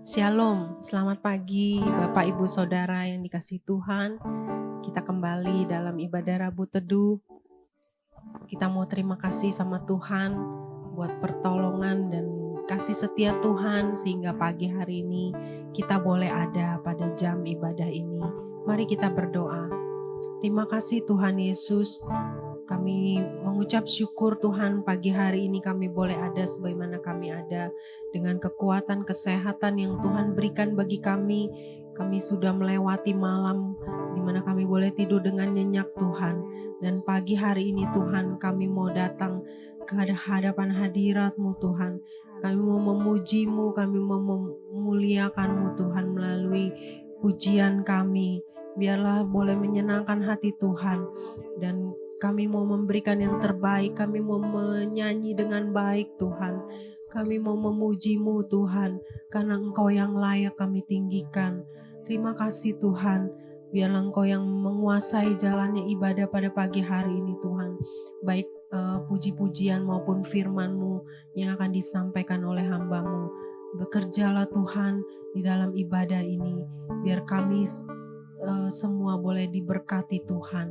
Shalom, selamat pagi Bapak Ibu Saudara yang dikasihi Tuhan. Kita kembali dalam ibadah Rabu Teduh. Kita mau terima kasih sama Tuhan buat pertolongan dan kasih setia Tuhan sehingga pagi hari ini kita boleh ada pada jam ibadah ini. Mari kita berdoa. Terima kasih Tuhan Yesus. Kami mengucap syukur Tuhan pagi hari ini kami boleh ada sebagaimana kami ada dengan kekuatan kesehatan yang Tuhan berikan bagi kami. Kami sudah melewati malam di mana kami boleh tidur dengan nyenyak Tuhan. Dan pagi hari ini Tuhan kami mau datang ke hadapan hadirat-Mu Tuhan. Kami mau memuji-Mu, kami mau memuliakan-Mu Tuhan melalui pujian kami. Biarlah boleh menyenangkan hati Tuhan dan kami mau memberikan yang terbaik, kami mau menyanyi dengan baik Tuhan. Kami mau memuji-Mu Tuhan, karena Engkau yang layak kami tinggikan. Terima kasih Tuhan, biarlah Engkau yang menguasai jalannya ibadah pada pagi hari ini Tuhan. Baik puji-pujian maupun firman-Mu yang akan disampaikan oleh hamba-Mu. Bekerjalah Tuhan di dalam ibadah ini, biar kami semua boleh diberkati Tuhan.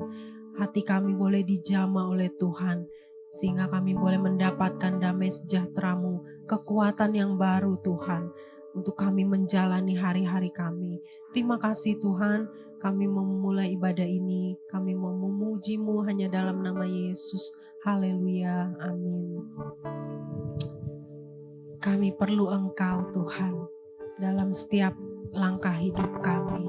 Hati kami boleh dijamah oleh Tuhan, sehingga kami boleh mendapatkan damai sejahtera-Mu, kekuatan yang baru Tuhan, untuk kami menjalani hari-hari kami. Terima kasih Tuhan, kami memulai ibadah ini, kami mau memuji-Mu hanya dalam nama Yesus. Haleluya, amin. Kami perlu Engkau Tuhan, dalam setiap langkah hidup kami.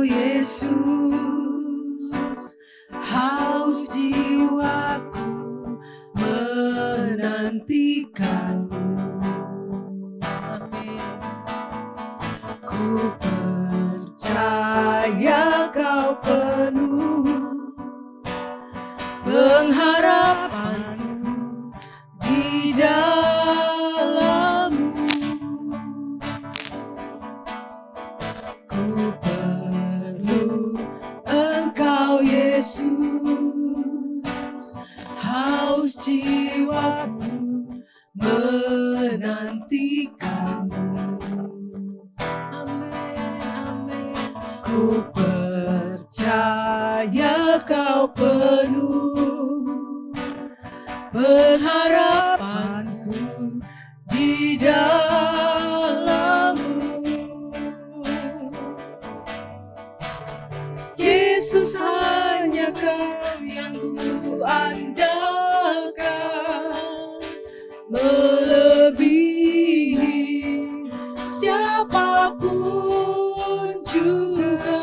Yesus, haus jiwaku menantikan-Mu. Amin. Ku percaya Kau penuh pengharapan-Ku di dalam-Mu. Ku Yesus, haus jiwaku menantikan-Mu. Amin, amin. Ku percaya Kau penuh pengharapan-Ku di dalam-Mu. Yesus, hanya Kau yang ku andalkan, melebihi siapapun juga.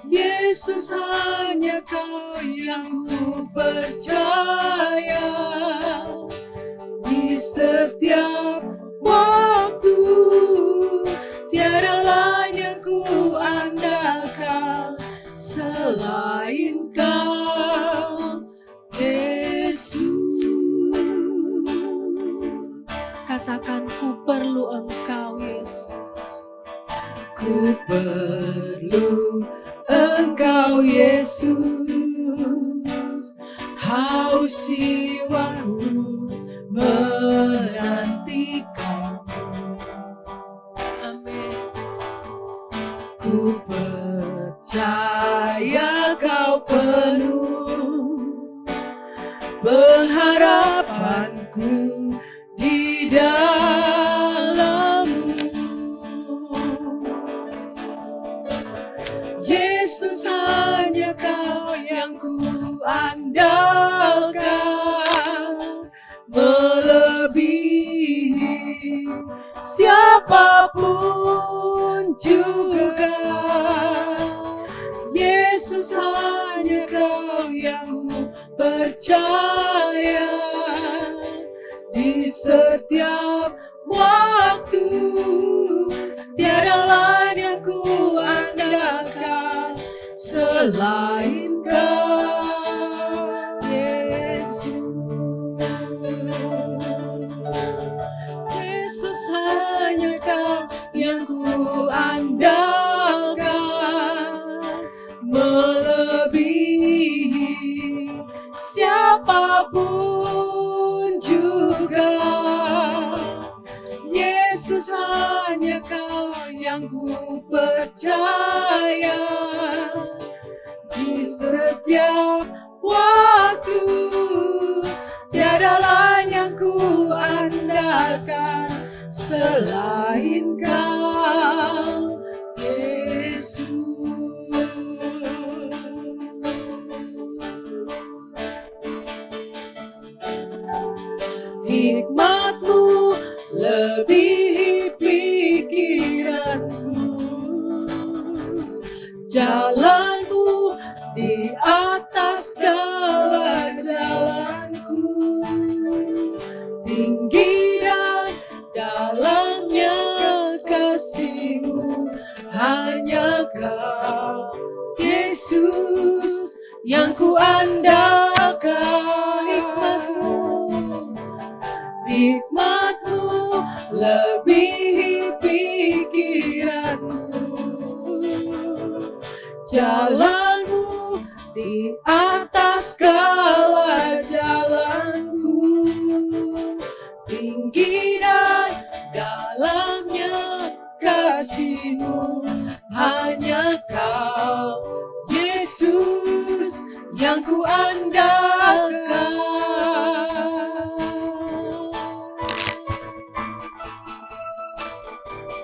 Yesus, hanya Kau yang ku percaya di setiap waktu. Tiada lain yang ku andalkan selain Kau, Yesus. Katakan, ku perlu Engkau, Yesus. Ku perlu Engkau, Yesus. Haus jiwaku menantikan-Mu. Amin. Ku percaya Kau penuh pengharapan-Ku di dalam-Mu. Yesus, hanya Kau yang ku andalkan, melebihi siapapun juga. Yesus, hanya Kau yang ku percaya di setiap waktu. Tiada lain yang ku andalkan selain Kau, Yesus. Yesus, hanya Kau yang ku andalkan, percaya di setiap waktu. Tiada lain yang ku andalkan selain Kau, Yesus. Hikmat-Mu lebihi pikiranku, jalan-Mu di atas segala jalanku. Tinggi dan dalamnya kasih-Mu, hanya Kau, Yesus, yang ku andalkan. Hikmat-Mu lebihi pikiranku, jalan-Mu di atas segala jalanku. Tinggi dan dalamnya kasih-Mu, hanya Kau, Yesus, yang ku andalkan.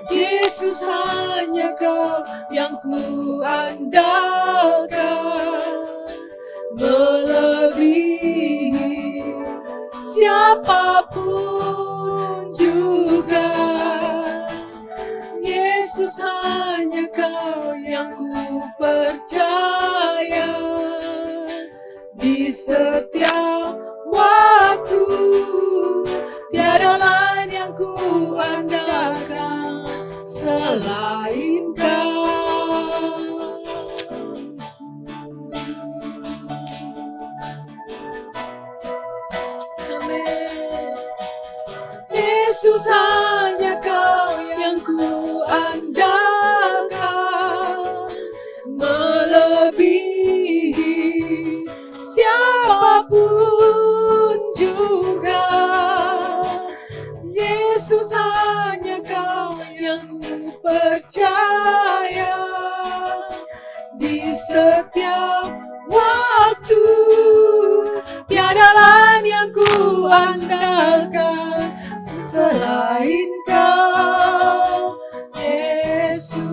Yesus, hanya Kau yang ku andalkan, melebihi siapapun juga. Yesus, hanya Kau yang ku percaya di setiap waktu. Tiada lain yang ku andalkan selain Kau. Amin. Yesus, hanya Kau yang ku andalkan, melebihi siapapun juga. Yesus, hanya Kau yang ku percaya di setiap waktu. Tiada lain yang ku andalkan selain Kau, Yesus.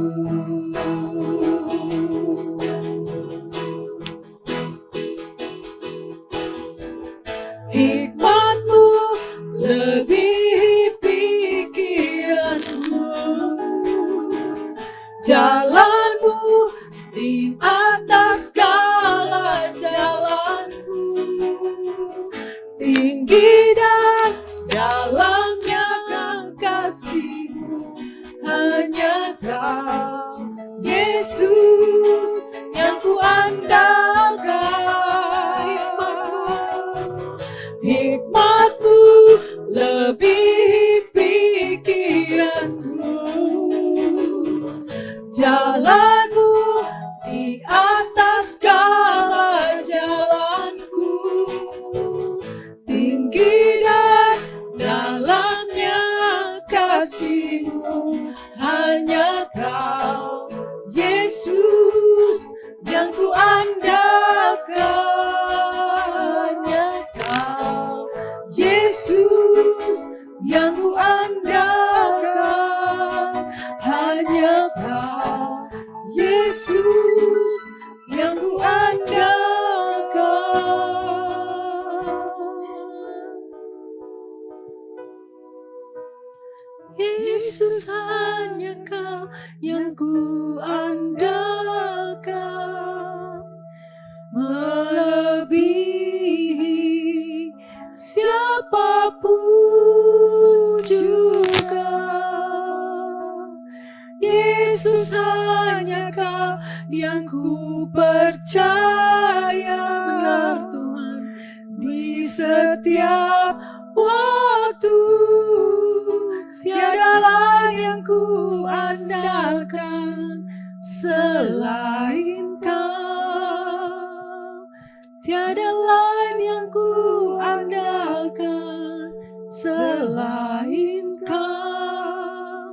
Hikmat-Mu lebihi pikiranku, jalan-Mu di atas segala jalanku. Tinggi dan dalamnya kasih-Mu, hanya Kau, Yesus, yang ku andalkan. Hikmat-Mu lebihi pikiranku, jalan-Mu di atas segala jalanku. Tinggi dan dalamnya kasih-Mu, hanya Kau, Yesus, yang ku andalkan. Hanya Kau, Yesus, yang ku andalkan. Hanya Kau, Yesus, yang ku andalkan. Yesus, hanya Kau yang ku andalkan, melebihi siapapun juga. Yesus, hanya Kau yang ku percaya. Benar Tuhan, di setiap waktu. Tiada lain yang ku andalkan selain Kau. Tiada lain yang ku andalkan selain Kau,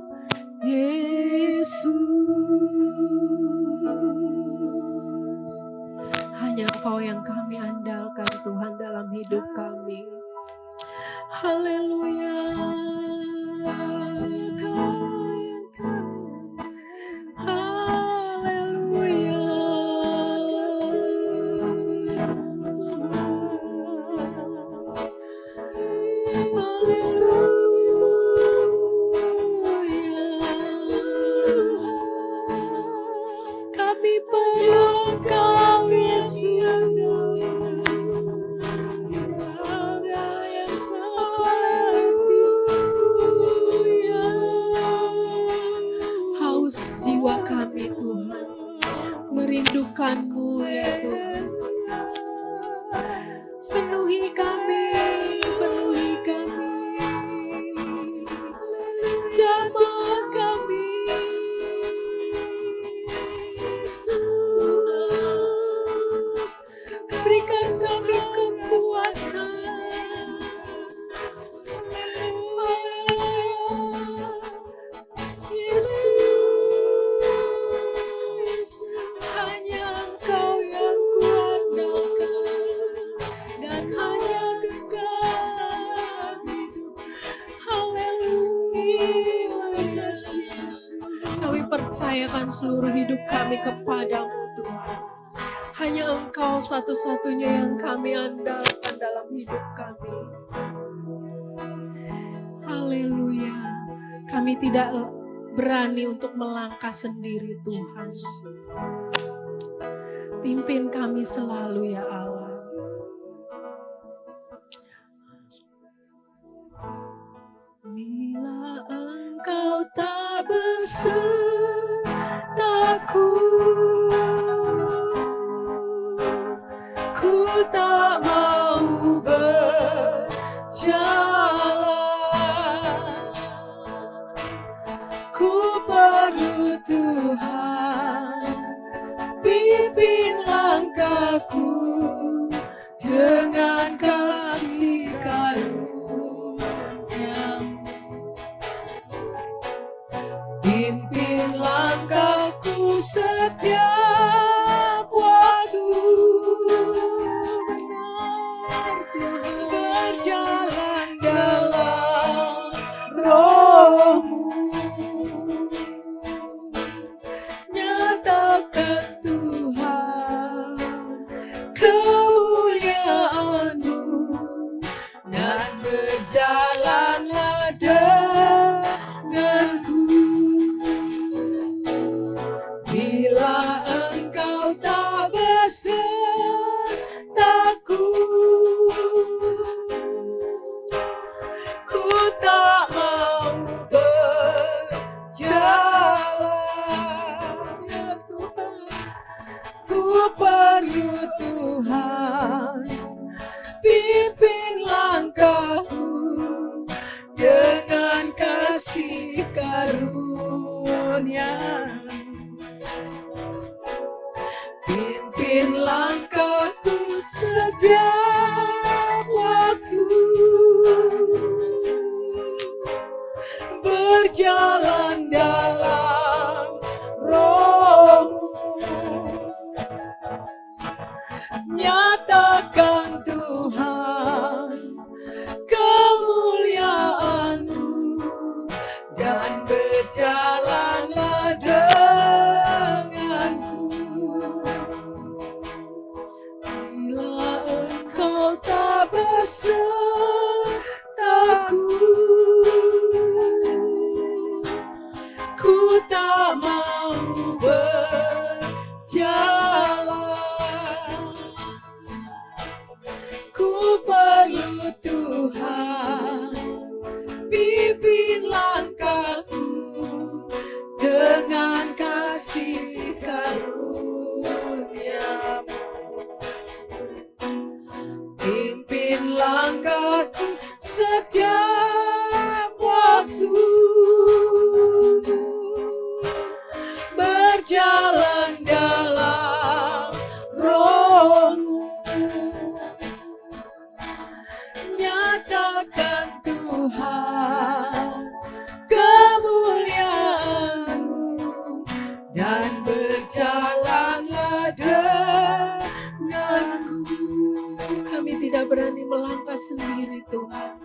Yesus. Engkau yang kami andalkan Tuhan dalam hidup kami. Haleluya. Haleluya. Kami perlu Engkau Yesus. Haus jiwa kami Tuhan, merindukan-Mu ya Tuhan. Penuhi kami, penuhi kami, jamah kami, Yesus. Berikan kami kekuatan. Yesus, hanya Engkau yang kuandalkan dan hanya kekal hidup. Haleluya, Yesus. Kami percayakan seluruh hidup kami kepadamu Tuhan. Hanya Engkau satu-satunya yang kami andalkan dalam hidup kami. Haleluya. Kami tidak berani untuk melangkah sendiri Tuhan. Pimpin kami selalu ya Allah. Bila Engkau tak besertaku, ku tak mau berjalan. Ku perlu Tuhan, pimpin langkahku dengan kasih karunia-Mu. Pimpin langkahku setiap waktu, benar Tuhan, berjalan dalam Roh-Mu. Nyatakan Tuhan kemuliaan-Mu dan berjalanlah denganku. Bila Engkau tak besertaku, ku tak mau berjalan. Ya Tuhan, ku perlu Tuhan, pimpin langkahku dengan kasih karunia-Mu. Pimpin langkahku setiap waktu, berjalan dalam Roh-Mu. Nyatakan Tuhan kemuliaan-Mu dan berjalanlah denganku. Bila Engkau tak besertaku, ku tak mau berjalan. Ku perlu Tuhan, pimpin langkahku dengan kasih karunia-Mu. Pimpin langkahku setiap waktu, berjalan dalam Roh-Mu. Nyatakan Tuhan kemuliaan-Mu dan berjalanlah denganku. kami tidak berani melangkah sendiri Tuhan.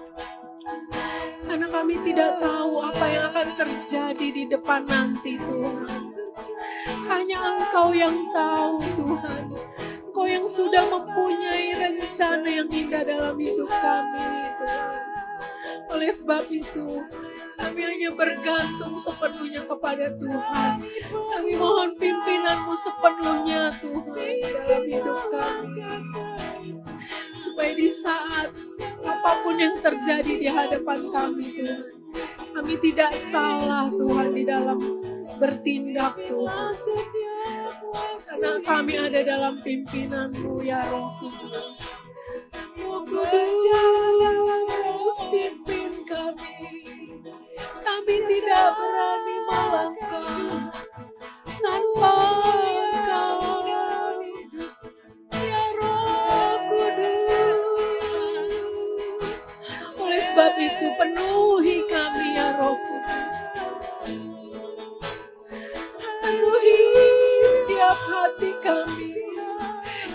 Karena kami tidak tahu apa yang akan terjadi di depan nanti Tuhan. Hanya Engkau yang tahu Tuhan. Engkau yang sudah mempunyai rencana yang indah dalam hidup kami Tuhan. Oleh sebab itu, kami hanya bergantung sepenuhnya kepada Tuhan. Kami mohon pimpinan-Mu sepenuhnya Tuhan dalam hidup kami. Supaya di saat apapun yang terjadi di hadapan kami Tuhan, kami tidak salah Tuhan di dalam bertindak Tuhan. Karena kami ada dalam pimpinan-Mu ya Roh Kudus. Roh Kudus pimpin kami. Kami tidak berani melangkah tanpa Engkau. Ya Roh Kudus. Oleh sebab itu penuhi kami ya Roh Kudus. Penuhi setiap hati kami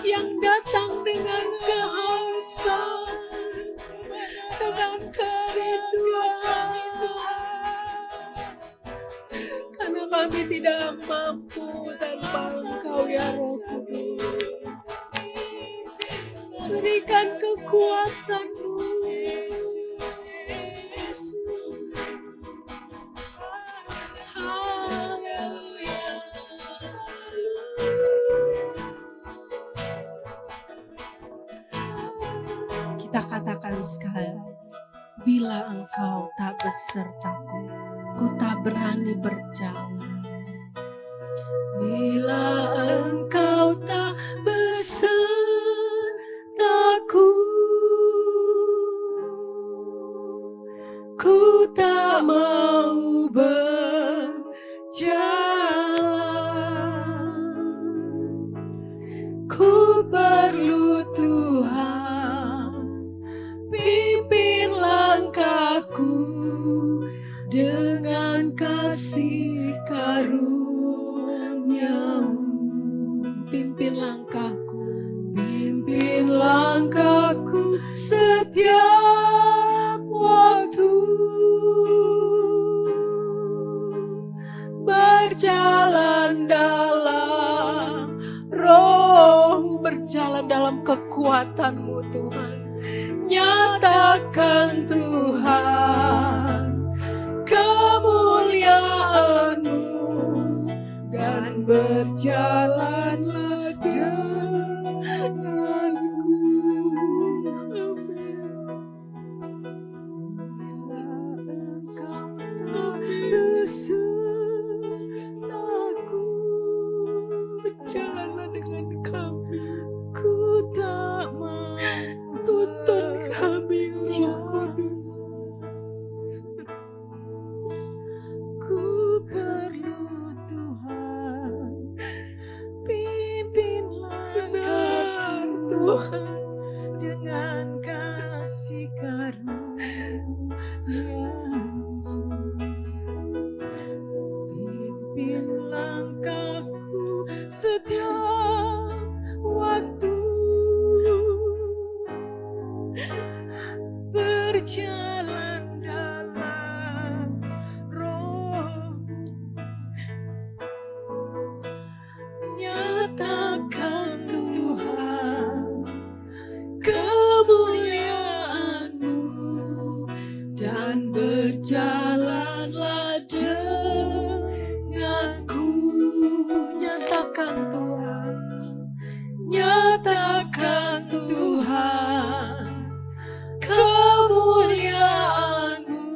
yang datang dengan kehausan, dengan kerinduan. Karena kami tidak mampu tanpa Engkau ya Roh Kudus. Berikan kekuatan-Mu Yesus. Haleluya. Kita katakan sekali, bila Engkau tak besertaku, ku tak berani berjalan. Bila Engkau tak besertaku, ku tak mau berjalan. Ku perlu Tuhan, pimpin langkahku dengan kasih karunia-Mu. Pimpin langkahku, pimpin langkahku setiap waktu. Berjalan dalam Roh-Mu, berjalan dalam kekuatan-Mu Tuhan. Nyatakan Tuhan kemuliaan-Mu dan berjalanlah denganku. Amin. Besertaku, berjalanlah dengan kami. Ku tak mau, tuntun kami Roh Kudus. Ku perlu Tuhan, pimpin langkahku Tuhan dengan kasih karunia-Mu. Pimpin langkahku setiap waktu. Berjalan dalam Roh, nyatakan Tuhan kemuliaan-Mu dan berjalanlah denganku. Nyatakan Tuhan, nyatakan Tuhan kemuliaan-Mu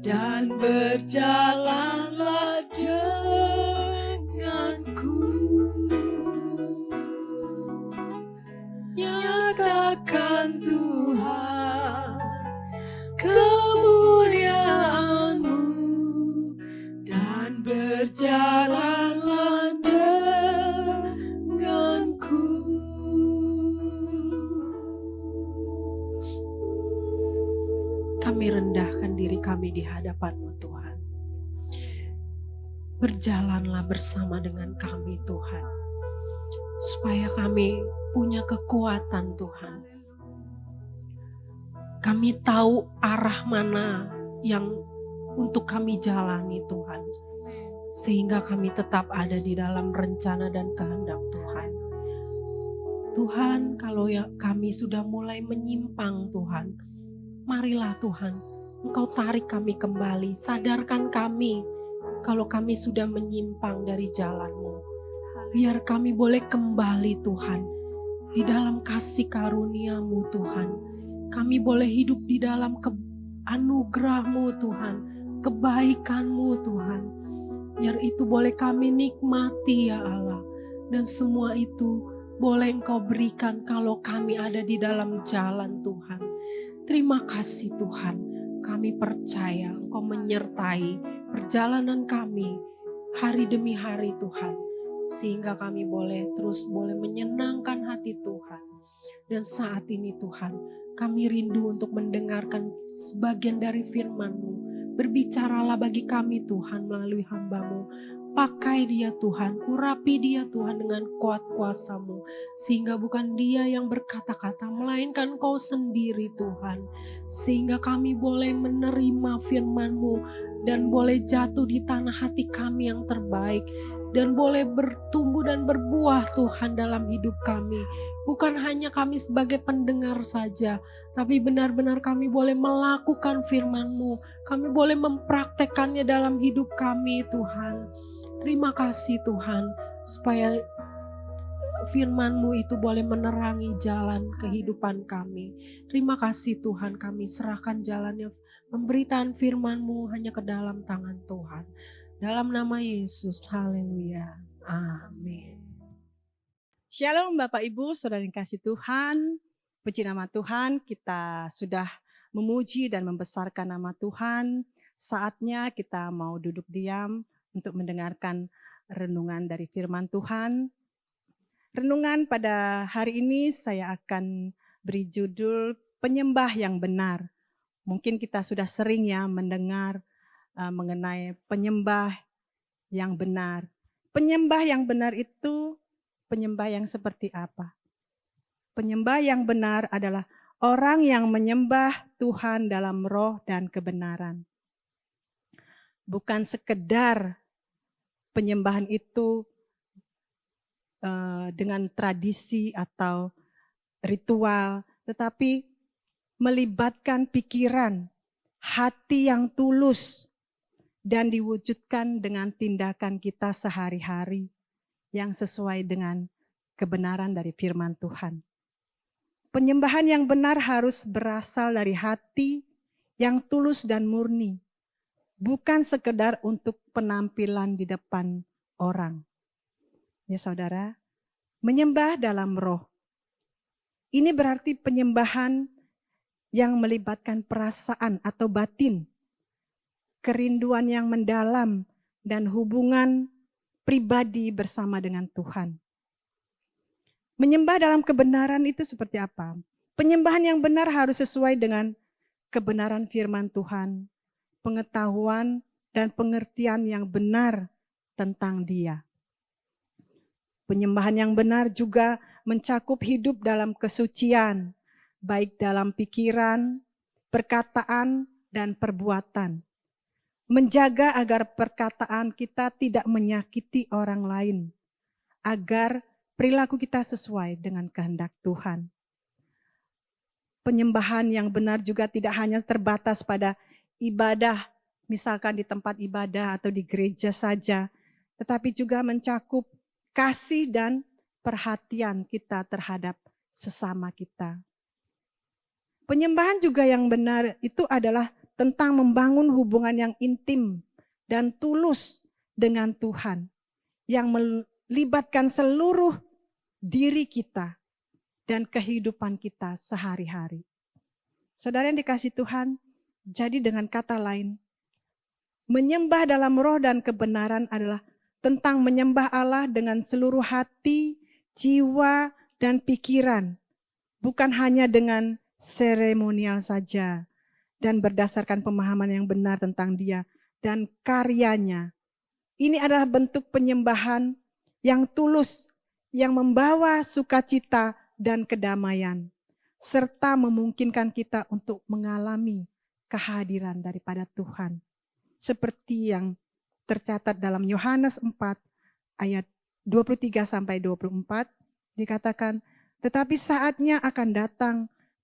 dan berjalanlah denganku. Nyatakan Tuhan kemuliaan-Mu dan berjalanlah denganku. Kami rendahkan diri kami di hadapan-Mu Tuhan. Berjalanlah bersama dengan kami Tuhan. Supaya kami punya kekuatan Tuhan. Kami tahu arah mana yang untuk kami jalani Tuhan. Sehingga kami tetap ada di dalam rencana dan kehendak Tuhan. Tuhan, kalau ya kami sudah mulai menyimpang Tuhan, marilah Tuhan, Engkau tarik kami kembali, sadarkan kami kalau kami sudah menyimpang dari jalan-Mu. Biar kami boleh kembali Tuhan, di dalam kasih karunia-Mu Tuhan. Kami boleh hidup di dalam anugerah-Mu Tuhan, kebaikan-Mu Tuhan. Biar itu boleh kami nikmati ya Allah. Dan semua itu boleh Engkau berikan kalau kami ada di dalam jalan Tuhan. Terima kasih Tuhan. Kami percaya Engkau menyertai perjalanan kami hari demi hari Tuhan. Sehingga kami boleh menyenangkan hati Tuhan. Dan saat ini Tuhan, kami rindu untuk mendengarkan sebagian dari firman-Mu. Berbicaralah bagi kami Tuhan melalui hamba-Mu. Pakai dia Tuhan, urapi dia Tuhan dengan kuat kuasa-Mu. Sehingga bukan dia yang berkata-kata, melainkan Kau sendiri Tuhan. Sehingga kami boleh menerima firman-Mu dan boleh jatuh di tanah hati kami yang terbaik. Dan boleh bertumbuh dan berbuah Tuhan dalam hidup kami. Bukan hanya kami sebagai pendengar saja, tapi benar-benar kami boleh melakukan firman-Mu. Kami boleh mempraktekkannya dalam hidup kami Tuhan. Terima kasih Tuhan, supaya firman-Mu itu boleh menerangi jalan kehidupan kami. Terima kasih Tuhan, kami serahkan jalannya pemberitaan firman-Mu hanya ke dalam tangan Tuhan. Dalam nama Yesus, haleluya. Amin. Shalom Bapak Ibu, Saudara yang kasih Tuhan. Puji nama Tuhan, kita sudah memuji dan membesarkan nama Tuhan. Saatnya kita mau duduk diam untuk mendengarkan renungan dari firman Tuhan. Renungan pada hari ini saya akan beri judul Penyembah yang Benar. Mungkin kita sudah sering ya mendengar mengenai penyembah yang benar. Penyembah yang benar itu penyembah yang seperti apa? Penyembah yang benar adalah orang yang menyembah Tuhan dalam roh dan kebenaran. Bukan sekedar penyembahan itu dengan tradisi atau ritual, tetapi melibatkan pikiran, hati yang tulus, dan diwujudkan dengan tindakan kita sehari-hari yang sesuai dengan kebenaran dari firman Tuhan. Penyembahan yang benar harus berasal dari hati yang tulus dan murni, bukan sekedar untuk penampilan di depan orang. Ya saudara, menyembah dalam roh. Ini berarti penyembahan yang melibatkan perasaan atau batin, kerinduan yang mendalam, dan hubungan pribadi bersama dengan Tuhan. Menyembah dalam kebenaran itu seperti apa? Penyembahan yang benar harus sesuai dengan kebenaran firman Tuhan, pengetahuan dan pengertian yang benar tentang Dia. Penyembahan yang benar juga mencakup hidup dalam kesucian, baik dalam pikiran, perkataan, dan perbuatan. Menjaga agar perkataan kita tidak menyakiti orang lain, agar perilaku kita sesuai dengan kehendak Tuhan. Penyembahan yang benar juga tidak hanya terbatas pada ibadah, misalkan di tempat ibadah atau di gereja saja, tetapi juga mencakup kasih dan perhatian kita terhadap sesama kita. Penyembahan juga yang benar itu adalah tentang membangun hubungan yang intim dan tulus dengan Tuhan, yang melibatkan seluruh diri kita dan kehidupan kita sehari-hari. Saudara yang dikasihi Tuhan, jadi dengan kata lain, menyembah dalam roh dan kebenaran adalah tentang menyembah Allah dengan seluruh hati, jiwa, dan pikiran, bukan hanya dengan seremonial saja, dan berdasarkan pemahaman yang benar tentang Dia dan karyanya. Ini adalah bentuk penyembahan yang tulus, yang membawa sukacita dan kedamaian. serta memungkinkan kita untuk mengalami kehadiran daripada Tuhan. Seperti yang tercatat dalam Yohanes 4 ayat 23 sampai 24 dikatakan, tetapi saatnya akan datang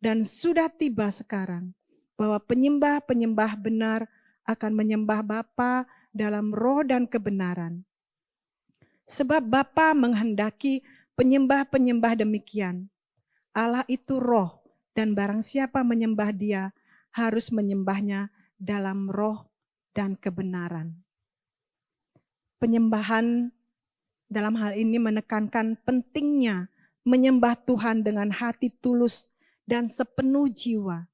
dan sudah tiba sekarang bahwa penyembah-penyembah benar akan menyembah Bapa dalam roh dan kebenaran. Sebab Bapa menghendaki penyembah-penyembah demikian. Allah itu roh, dan barang siapa menyembah Dia harus menyembahnya dalam roh dan kebenaran. Penyembahan dalam hal ini menekankan pentingnya menyembah Tuhan dengan hati tulus dan sepenuh jiwa.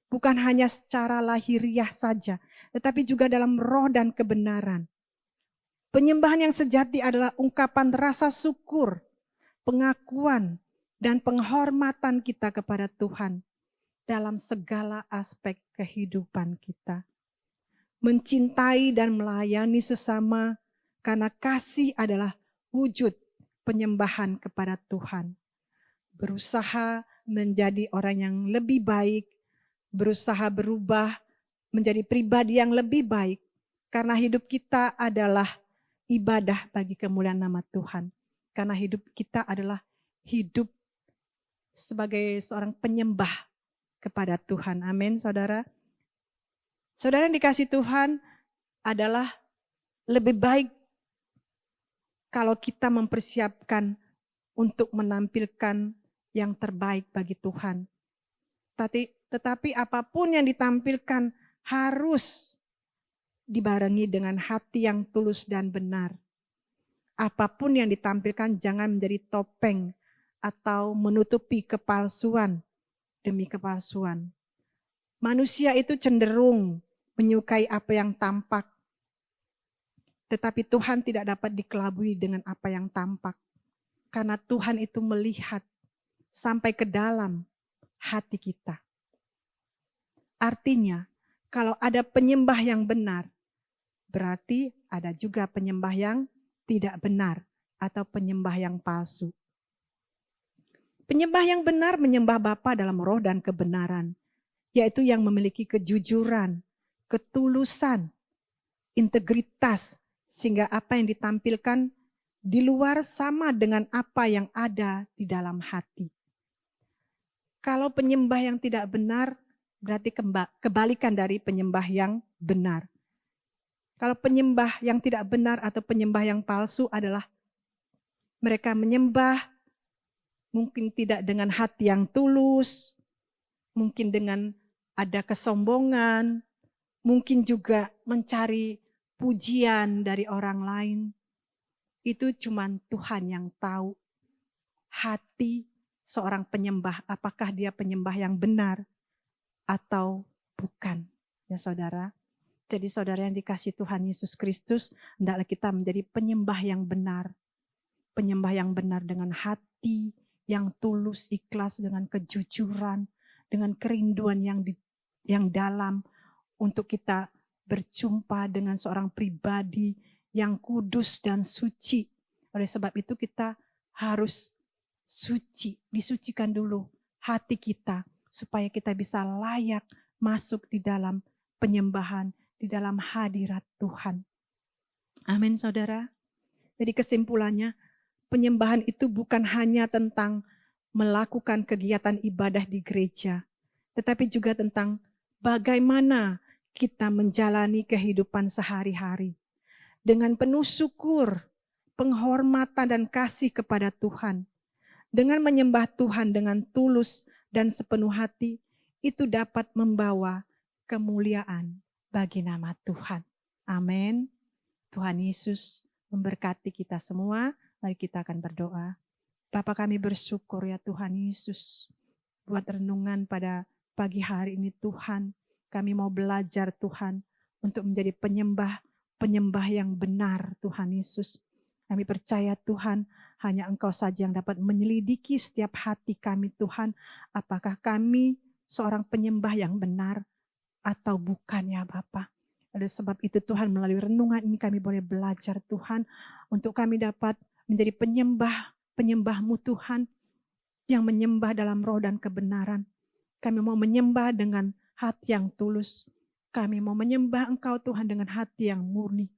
Bukan hanya secara lahiriah saja, tetapi juga dalam roh dan kebenaran. Penyembahan yang sejati adalah ungkapan rasa syukur, pengakuan, dan penghormatan kita kepada Tuhan dalam segala aspek kehidupan kita. Mencintai dan melayani sesama karena kasih adalah wujud penyembahan kepada Tuhan. Berusaha menjadi orang yang lebih baik, berusaha berubah menjadi pribadi yang lebih baik, karena hidup kita adalah ibadah bagi kemuliaan nama Tuhan. Karena hidup kita adalah hidup sebagai seorang penyembah kepada Tuhan. Amin, saudara. Saudara yang dikasih Tuhan adalah lebih baik kalau kita mempersiapkan untuk menampilkan yang terbaik bagi Tuhan. Tetapi apapun yang ditampilkan harus dibarengi dengan hati yang tulus dan benar. Apapun yang ditampilkan jangan menjadi topeng atau menutupi kepalsuan demi kepalsuan. Manusia itu cenderung menyukai apa yang tampak, tetapi Tuhan tidak dapat dikelabui dengan apa yang tampak. Karena Tuhan itu melihat sampai ke dalam hati kita. Artinya, kalau ada penyembah yang benar, berarti ada juga penyembah yang tidak benar atau penyembah yang palsu. Penyembah yang benar menyembah Bapa dalam roh dan kebenaran, yaitu yang memiliki kejujuran, ketulusan, integritas, sehingga apa yang ditampilkan di luar sama dengan apa yang ada di dalam hati. Kalau penyembah yang tidak benar, berarti kebalikan dari penyembah yang benar. Kalau penyembah yang tidak benar atau penyembah yang palsu adalah mereka menyembah mungkin tidak dengan hati yang tulus, mungkin dengan ada kesombongan, mungkin juga mencari pujian dari orang lain. Itu cuma Tuhan yang tahu hati seorang penyembah, apakah dia penyembah yang benar atau bukan. Ya saudara, jadi saudara yang dikasih Tuhan Yesus Kristus, hendaklah kita menjadi penyembah yang benar. Penyembah yang benar dengan hati yang tulus, ikhlas, dengan kejujuran, dengan kerinduan yang dalam untuk kita berjumpa dengan seorang pribadi yang kudus dan suci. Oleh sebab itu kita harus suci, disucikan dulu hati kita supaya kita bisa layak masuk di dalam penyembahan, di dalam hadirat Tuhan. Amin saudara. Jadi kesimpulannya, penyembahan itu bukan hanya tentang melakukan kegiatan ibadah di gereja, tetapi juga tentang bagaimana kita menjalani kehidupan sehari-hari dengan penuh syukur, penghormatan dan kasih kepada Tuhan. Dengan menyembah Tuhan dengan tulus dan sepenuh hati, itu dapat membawa kemuliaan bagi nama Tuhan. Amin. Tuhan Yesus memberkati kita semua. Mari kita akan berdoa. Bapa, kami bersyukur ya Tuhan Yesus, buat renungan pada pagi hari ini Tuhan. Kami mau belajar Tuhan untuk menjadi penyembah yang benar Tuhan Yesus. Kami percaya Tuhan, hanya Engkau saja yang dapat menyelidiki setiap hati kami Tuhan. Apakah kami seorang penyembah yang benar atau bukan ya Bapa. Oleh sebab itu Tuhan, melalui renungan ini kami boleh belajar Tuhan, untuk kami dapat menjadi penyembah-Mu Tuhan, yang menyembah dalam roh dan kebenaran. Kami mau menyembah dengan hati yang tulus. Kami mau menyembah Engkau Tuhan dengan hati yang murni.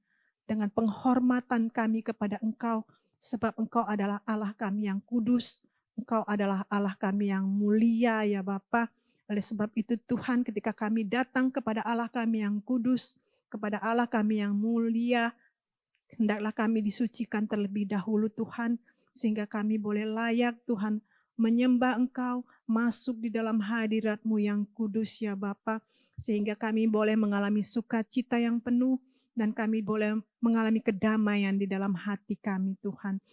Dengan penghormatan kami kepada Engkau. Sebab Engkau adalah Allah kami yang kudus. Engkau adalah Allah kami yang mulia ya Bapa. Oleh sebab itu Tuhan, ketika kami datang kepada Allah kami yang kudus, kepada Allah kami yang mulia, hendaklah kami disucikan terlebih dahulu Tuhan, sehingga kami boleh layak Tuhan menyembah Engkau, masuk di dalam hadirat-Mu yang kudus ya Bapa, sehingga kami boleh mengalami sukacita yang penuh, dan kami boleh mengalami kedamaian di dalam hati kami Tuhan.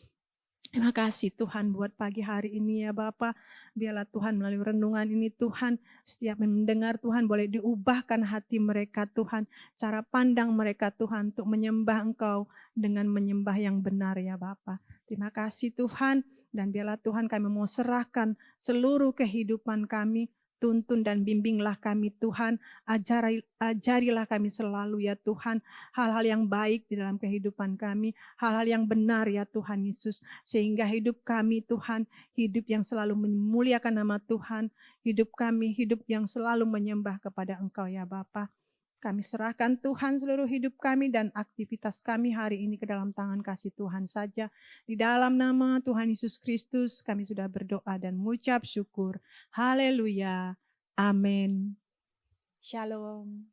Terima kasih Tuhan buat pagi hari ini ya Bapa. Biarlah Tuhan melalui renungan ini Tuhan, setiap mendengar Tuhan boleh diubahkan hati mereka Tuhan. Cara pandang mereka Tuhan untuk menyembah Engkau dengan menyembah yang benar ya Bapa. Terima kasih Tuhan, dan biarlah Tuhan kami mau serahkan seluruh kehidupan kami. Tuntun dan bimbinglah kami Tuhan, ajarilah kami selalu ya Tuhan, hal-hal yang baik di dalam kehidupan kami, hal-hal yang benar ya Tuhan Yesus, sehingga hidup kami Tuhan, hidup yang selalu memuliakan nama Tuhan, hidup kami, hidup yang selalu menyembah kepada Engkau ya Bapa. Kami serahkan Tuhan seluruh hidup kami dan aktivitas kami hari ini ke dalam tangan kasih Tuhan saja. Di dalam nama Tuhan Yesus Kristus kami sudah berdoa dan mengucap syukur. Haleluya. Amin. Shalom.